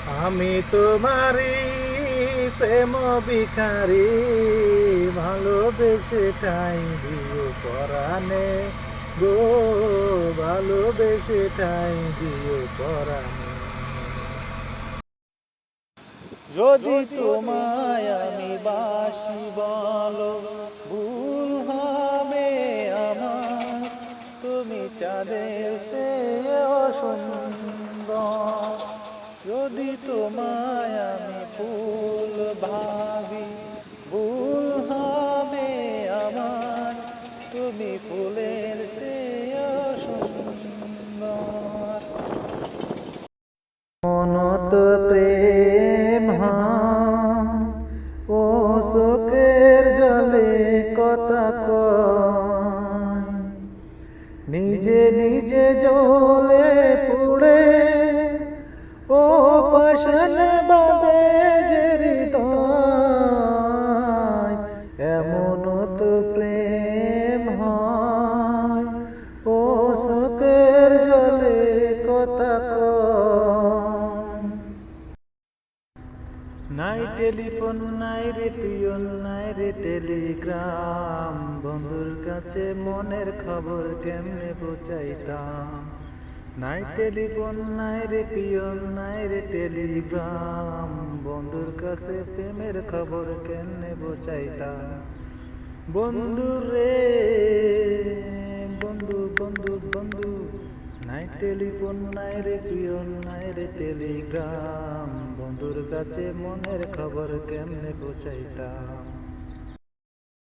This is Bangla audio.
আমি তোমারি প্রেম ভিখারি, ভালোবেসে ঠাই দিও পরাণে গো, ভালোবেসে ঠাই দিও পরাণে। যদি তোমায় আমি বাসি বলো, ভুল হবে আমার। তুমি চাঁদের চেয়েও সুন্দর। যদি তোমায় আমি ফুল ভাবি, ভুল হবে আমার। তুমি ফুলের চেয়েও সুন্দর। মনত প্রেম ও চোখের জলে কথা কয়, নিজে নিজে জ্বলে পুড়ে ও পাশান বাঁধে যে হৃদয়। এমন তো প্রেম হয় ও চোখের জলে কথা কয়। নাই টেলিফোন, নাই রে পিয়ন, নাই রে টেলিগ্রাম, বন্ধুর কাছে মনের খবর কেমনে পৌঁছাইতাম। নাই টেলিফোন, নাই রে পিয়ন, নাই রে টেলিগ্রাম, বন্ধুর কাছে প্রেমের খবর কেমনে পৌঁছাইতাম। বন্ধু রে বন্ধু, বন্ধু বন্ধু, নাই টেলিফোন, নাই রে পিয়ন, নাই রে টেলিগ্রাম, বন্ধুর কাছে মনের খবর কেমনে পৌঁছাইতাম।